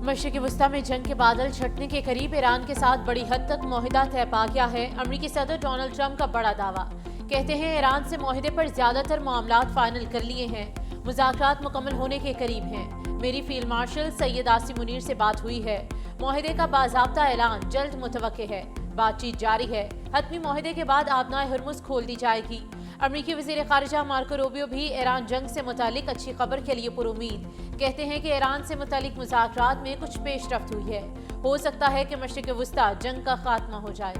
مشرق وسطی میں جنگ کے بادل چھٹنے کے قریب ایران کے ساتھ بڑی حد تک معاہدہ طے پا گیا ہے۔ امریکی صدر ڈونلڈ ٹرمپ کا بڑا دعویٰ، کہتے ہیں ایران سے معاہدے پر زیادہ تر معاملات فائنل کر لیے ہیں، مذاکرات مکمل ہونے کے قریب ہیں۔ میری فیلڈ مارشل سید عاصم منیر سے بات ہوئی ہے، معاہدے کا باضابطہ اعلان جلد متوقع ہے، بات چیت جاری ہے، حتمی معاہدے کے بعد آبنائے ہرمز کھول دی جائے گی۔ امریکی وزیر خارجہ مارکو روبیو بھی ایران جنگ سے متعلق اچھی خبر کے لیے پر امید، کہتے ہیں کہ ایران سے متعلق مذاکرات میں کچھ پیش رفت ہوئی ہے، ہو سکتا ہے کہ مشرق وسطی جنگ کا خاتمہ ہو جائے۔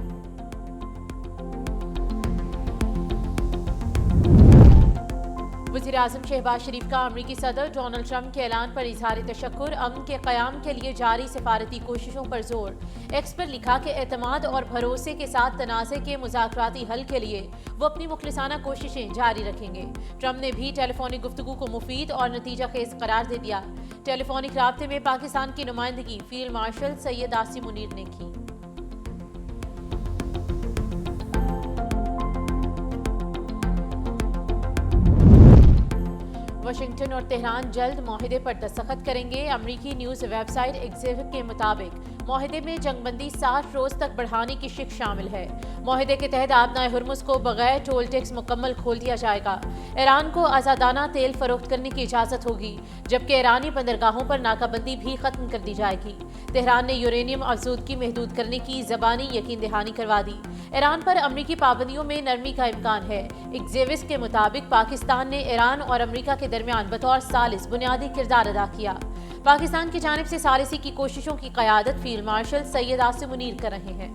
وزیراعظم شہباز شریف کا امریکی صدر ڈونلڈ ٹرمپ کے اعلان پر اظہار تشکر، امن کے قیام کے لیے جاری سفارتی کوششوں پر زور۔ ایکس پر لکھا کہ اعتماد اور بھروسے کے ساتھ تنازع کے مذاکراتی حل کے لیے وہ اپنی مخلصانہ کوششیں جاری رکھیں گے۔ ٹرمپ نے بھی ٹیلی فونک گفتگو کو مفید اور نتیجہ خیز قرار دے دیا۔ ٹیلی فونک رابطے میں پاکستان کی نمائندگی فیلڈ مارشل سید عاصم منیر نے کی۔ واشنگٹن اور تہران جلد معاہدے پر دستخط کریں گے۔ امریکی نیوز ویب سائٹ ایگزیکٹو کے مطابق معاہدے میں جنگ بندی 60 روز تک بڑھانے کی شق شامل ہے۔ معاہدے کے تحت آبنائے ہرمز کو بغیر ٹول ٹیکس مکمل کھول دیا جائے گا۔ ایران کو آزادانہ تیل فروخت کرنے کی اجازت ہوگی، جبکہ ایرانی بندرگاہوں پر ناکہ بندی بھی ختم کر دی جائے گی۔ تہران نے یورینیم افزودگی محدود کرنے کی زبانی یقین دہانی کروا دی۔ ایران پر امریکی پابندیوں میں نرمی کا امکان ہے۔ ایگزیکٹو کے مطابق پاکستان نے ایران اور امریکہ کے درمیان بطور ثالث بنیادی کردار ادا کیا۔ پاکستان کی جانب سے ثالثی کی کوششوں کی قیادت فیلڈ مارشل سید عاصم منیر کر رہے ہیں۔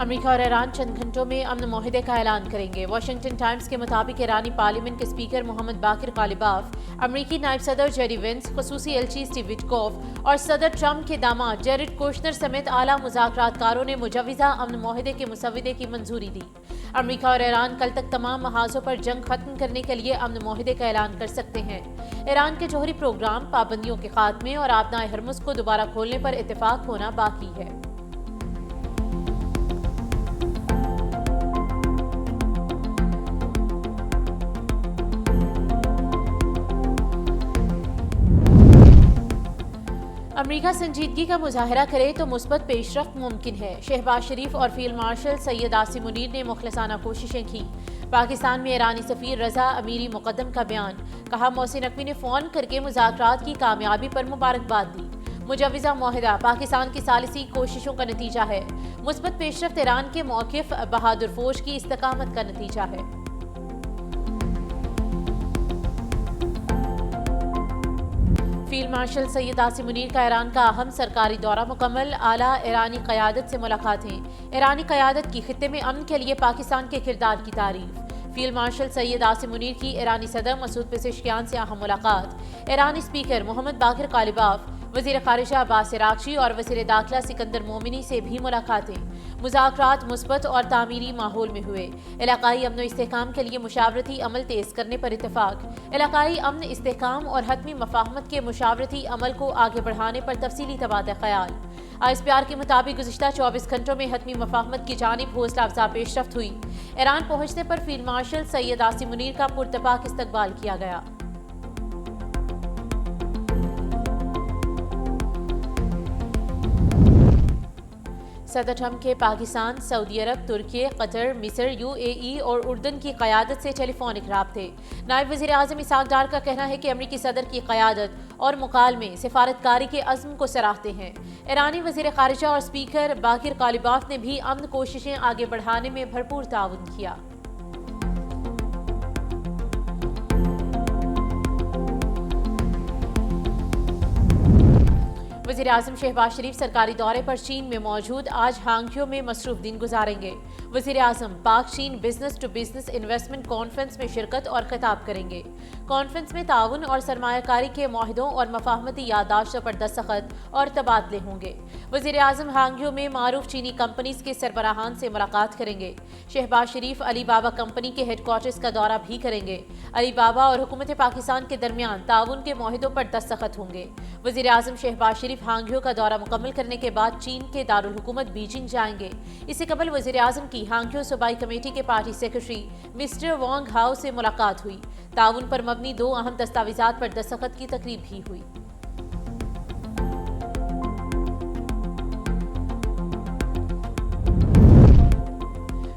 امریکہ اور ایران چند گھنٹوں میں امن معاہدے کا اعلان کریں گے۔ واشنگٹن ٹائمز کے مطابق ایرانی پارلیمنٹ کے اسپیکر محمد باقر غالباف، امریکی نائب صدر جیری وینس، خصوصی ایلچی اسٹیو وٹکوف اور صدر ٹرمپ کے داماد جیرڈ کوشنر سمیت اعلیٰ مذاکرات کاروں نے مجوزہ امن معاہدے کے مسودے کی منظوری دی۔ امریکہ اور ایران کل تک تمام محاذوں پر جنگ ختم کرنے کے لیے امن معاہدے کا اعلان کر سکتے ہیں۔ ایران کے جوہری پروگرام، پابندیوں کے خاتمے اور آبنائے ہرمز کو دوبارہ کھولنے پر اتفاق ہونا باقی ہے۔ امریکہ سنجیدگی کا مظاہرہ کرے تو مثبت پیش رفت ممکن ہے۔ شہباز شریف اور فیلڈ مارشل سید عاصم منیر نے مخلصانہ کوششیں کی۔ پاکستان میں ایرانی سفیر رضا امیری مقدم کا بیان، کہا محسن نقوی نے فون کر کے مذاکرات کی کامیابی پر مبارکباد دی۔ مجوزہ معاہدہ پاکستان کی ثالثی کوششوں کا نتیجہ ہے۔ مثبت پیش رفت ایران کے موقف بہادر فوج کی استقامت کا نتیجہ ہے۔ فیلڈ مارشل سید عاصم منیر کا ایران کا اہم سرکاری دورہ مکمل، اعلیٰ ایرانی قیادت سے ملاقاتیں، ایرانی قیادت کی خطے میں امن کے لیے پاکستان کے کردار کی تعریف۔ فیلڈ مارشل سید عاصم منیر کی ایرانی صدر مسعود پزشکیان سے اہم ملاقات، ایرانی اسپیکر محمد باقر غالباف، وزیر خارجہ عباس عراقچی اور وزیر داخلہ سکندر مومنی سے بھی ملاقاتیں۔ مذاکرات مثبت اور تعمیری ماحول میں ہوئے، علاقائی امن و استحکام کے لیے مشاورتی عمل تیز کرنے پر اتفاق، علاقائی امن، استحکام اور حتمی مفاہمت کے مشاورتی عمل کو آگے بڑھانے پر تفصیلی تبادلہ خیال۔ ISPR کے مطابق گزشتہ 24 گھنٹوں میں حتمی مفاہمت کی جانب حوصلہ افزا پیش رفت ہوئی۔ ایران پہنچنے پر فیلڈ مارشل سید عاصم منیر کا پرتپاک استقبال کیا گیا۔ صدر ٹرمپ کے پاکستان، سعودی عرب، ترکی، قطر، مصر، UAE اور اردن کی قیادت سے ٹیلی فونک رابطے۔ نائب وزیر اعظم اسحاق ڈار کا کہنا ہے کہ امریکی صدر کی قیادت اور مکالمے سفارتکاری کے عزم کو سراہتے ہیں۔ ایرانی وزیر خارجہ اور اسپیکر باقر غالباف نے بھی امن کوششیں آگے بڑھانے میں بھرپور تعاون کیا۔ وزیر اعظم شہباز شریف سرکاری دورے پر چین میں موجود، آج ہانگجو میں مصروف دن گزاریں گے۔ وزیر اعظم پاک چین business to business investment conference میں شرکت اور خطاب کریں گے۔ کانفرنس میں تعاون اور سرمایہ کاری کے معاہدوں اور مفاہمتی یادداشتوں پر دستخط اور تبادلے ہوں گے۔ وزیر اعظم ہانگجو میں معروف چینی کمپنیز کے سربراہان سے ملاقات کریں گے۔ شہباز شریف علی بابا کمپنی کے ہیڈ کوارٹرز کا دورہ بھی کریں گے۔ علی بابا اور حکومت پاکستان کے درمیان تعاون کے معاہدوں پر دستخط ہوں گے۔ وزیر اعظم شہباز شریف शरीफ हांग्यो का दौरा मुकम्मल करने के बाद चीन के दारुल हुकूमत बीजिंग जाएंगे। इससे कबल वज़ीर आज़म की हांग्यो सूबाई कमेटी के पार्टी सेक्रेटरी मिस्टर वोंग हाओ से मुलाकात हुई। ताउन पर मबनी 2 अहम दस्तावेज़ात पर दस्तखत की तकरीब भी हुई।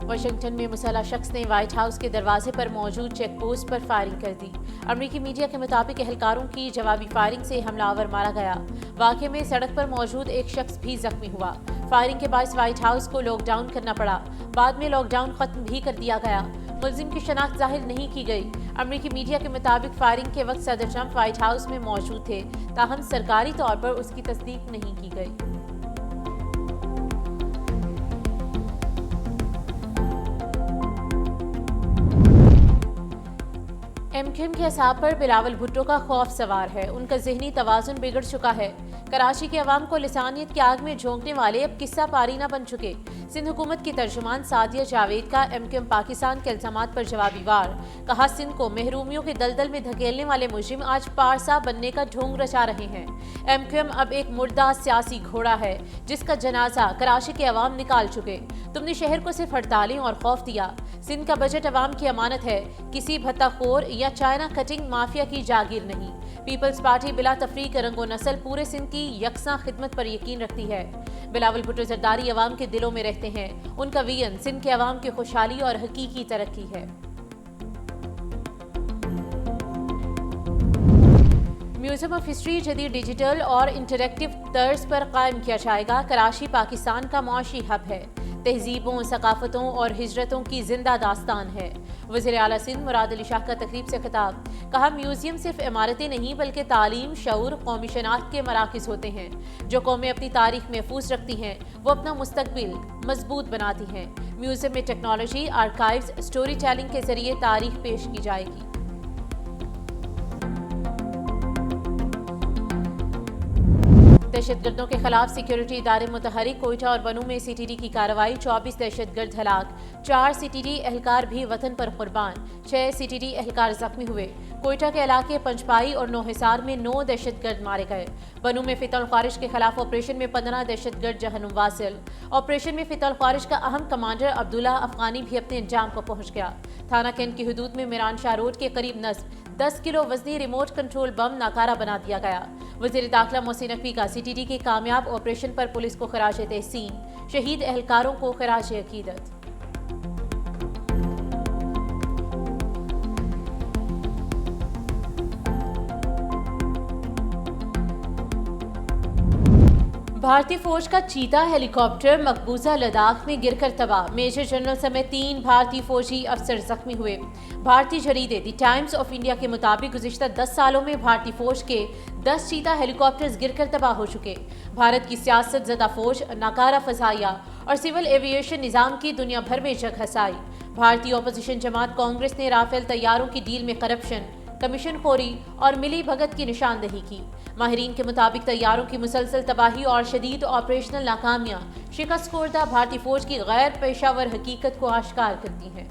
वाशिंगटन में मुसल्लह शख्स ने व्हाइट हाउस के दरवाजे पर मौजूद चेक पोस्ट पर फायरिंग कर दी। अमरीकी मीडिया के मुताबिक एहलकारों की जवाबी फायरिंग से हमलावर मारा गया। वाक़े में सड़क पर मौजूद एक शख्स भी जख्मी हुआ। फायरिंग के बायस व्हाइट हाउस को लॉकडाउन करना पड़ा। बाद में लॉकडाउन खत्म भी कर दिया गया। मुलजिम की शनाख्त जाहिर नहीं की गई। अमरीकी मीडिया के मुताबिक फायरिंग के वक्त सदर ट्रंप व्हाइट हाउस में मौजूद थे, ताहम सरकारी तौर पर उसकी तस्दीक नहीं की गई। एमक्यूएम के असाब पर बिलावल भुट्टो का खौफ सवार है। उनका ज़हनी तवाज़ुन बिगड़ चुका है। कराची के अवाम को लिसानियत की आग में झोंकने वाले अब किस्सा पारी न बन चुके। सिंध हुकूमत की तर्जुमान सादिया जावेद का एमक्यूएम पाकिस्तान के इल्ज़ामात पर जवाबी वार। कहा, सिंध को महरूमियों के दलदल में धकेलने वाले मुजरिम आज पारसा बनने का ढोंग रचा रहे हैं। एमक्यूएम अब एक मुर्दा सियासी घोड़ा है जिसका जनाजा कराची के अवाम निकाल चुके। तुमने शहर को सिर्फ हड़तालें और खौफ दिया। सिंध का बजट अवाम की अमानत है, किसी भत्ताखोर या चाइना कटिंग माफिया की जागीर नहीं। पीपल्स पार्टी बिला तफरीक रंगो नस्ल पूरे सिंध की यकसा खिदमत पर यकीन रखती है। बिलावल भुट्टो जरदारी अवाम के दिलों में रहते हैं। उनका विजन सिंध के अवाम की खुशहाली और हकीकी तरक्की है। म्यूजियम ऑफ हिस्ट्री जदीद डिजिटल और इंटरेक्टिव तर्ज पर कायम किया जाएगा। कराची पाकिस्तान का मुआशी हब है। तहजीबों, सकाफतों और हिजरतों की जिंदा दास्तान है। वज़ीर आला सिंध मुराद अली शाह का तकरीब से खिताब। कहा, म्यूजियम सिर्फ इमारतें नहीं बल्कि तालीम, शऊर, कौमी शनाख्त के मराकिज़ होते हैं। जो कौमें अपनी तारीख महफूज रखती हैं वो अपना मुस्तकबिल मजबूत बनाती हैं। म्यूजियम में टेक्नोलॉजी, आर्काइव्स, स्टोरी टेलिंग के जरिए तारीख पेश की जाएगी। दहशतगर्दों के खिलाफ सिक्योरिटी इदारे मुतहरिक। कोयटा और बनू में सीटीडी की कार्रवाई। 24 दहशतगर्द हलाक। 4 सीटीडी एहलकार भी वतन पर कुर्बान। 6 सीटीडी एहलकार जख्मी हुए। कोयटा के इलाके पंचपाई और नौहिसार में 9 दहशतगर्द मारे गए। बनू में फितल ख्वारिश के खिलाफ ऑपरेशन में 15 दहशतगर्द जहन्नुम वासिल। ऑपरेशन में फितल ख्वारिश का अहम कमांडर अब्दुल्ला अफगानी भी अपने अंजाम को पहुंच गया। थाना कैंट की हदूद में मिरान शाह रोड के करीब नस्ब 10 किलो वजनी रिमोट कंट्रोल बम नाकारा बना दिया गया। वज़ीर दाखिला मोहसिन नकवी का सीटीडी के कामयाब ऑपरेशन पर पुलिस को खराज तहसीन। शहीद एहलकारों को खराज अकीदत। भारतीय फौज का चीता हेलीकॉप्टर मकबूजा लद्दाख में गिरकर तबाह। मेजर जनरल समेत 3 भारतीय फौजी अफसर जख्मी हुए। भारतीय जरीदे द टाइम्स ऑफ इंडिया के मुताबिक गुज़िश्ता 10 सालों में भारतीय फौज के 10 चीता हेलीकॉप्टर्स गिरकर तबाह हो चुके। भारत की सियासत ज़दा फौज, नाकारा फ़ज़ाइया और सिविल एविएशन निज़ाम की दुनिया भर में जग हसाई। भारतीय अपोजिशन जमात कांग्रेस ने राफेल तैयारों की डील में करप्शन, कमीशन खोरी और मिली भगत की निशानदही की। माहिरीन के मुताबिक तैयारों की मुसलसल तबाही और शदीद ऑपरेशनल नाकामियां शिकस्त खोर्दा भारतीय फौज की गैर पेशावर हकीकत को आश्कार करती हैं।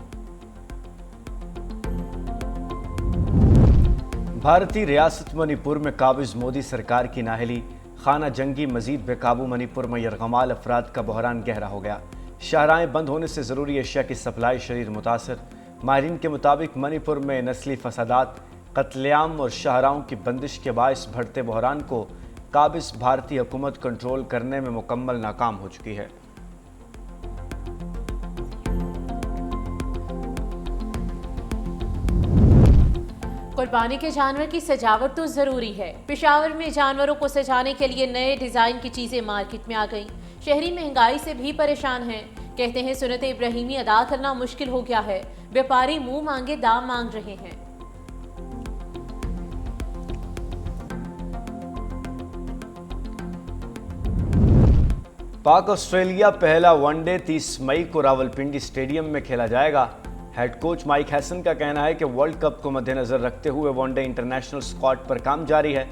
भारतीय रियासत मणिपुर में काबिज मोदी सरकार की नाहली, खाना जंगी, मजीद बेकाबू मणिपुर में यरगमाल अफराद का बहरान गहरा हो गया। शाहराहें बंद होने से ज़रूरी अशिया की सप्लाई शदीद मुतासर। माहिरीन के मुताबिक मणिपुर में नस्ली फसादात, कत्लेआम और शाहराहों की बंदिश के बायस बढ़ते बहरान को काबिज भारतीय हुकूमत कंट्रोल करने में मुकम्मल नाकाम हो चुकी है। कुर्बानी के जानवर की सजावट तो ज़रूरी है। पेशावर में जानवरों को सजाने के लिए नए डिज़ाइन की चीज़ें मार्केट में आ गईं। शहरी महंगाई से भी परेशान हैं। कहते हैं सुन्नत इब्राहिमी अदा करना मुश्किल हो गया है। व्यापारी मुंह मांगे दाम मांग रहे हैं। पाक ऑस्ट्रेलिया पहला वनडे 30 मई को रावलपिंडी स्टेडियम में खेला जाएगा। हेड कोच माइक हैसन का कहना है कि वर्ल्ड कप को मद्देनजर रखते हुए वनडे इंटरनेशनल स्क्वाड पर काम जारी है।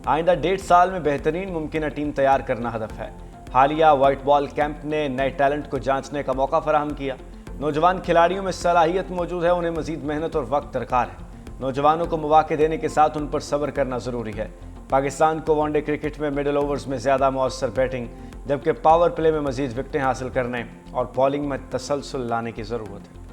आइंदा 1.5 साल में बेहतरीन मुमकिन टीम तैयार करना हदफ है। हालिया वाइट बॉल कैंप ने नए टैलेंट को जांचने का मौका फराहम किया। नौजवान खिलाड़ियों में सलाहियत मौजूद है, उन्हें मजीद मेहनत और वक्त दरकार है। नौजवानों को मौके देने के साथ उन पर सब्र करना ज़रूरी है। پاکستان کو ون ڈے کرکٹ میں مڈل اوورز میں زیادہ مؤثر بیٹنگ جبکہ پاور پلے میں مزید وکٹیں حاصل کرنے اور بالنگ میں تسلسل لانے کی ضرورت ہے۔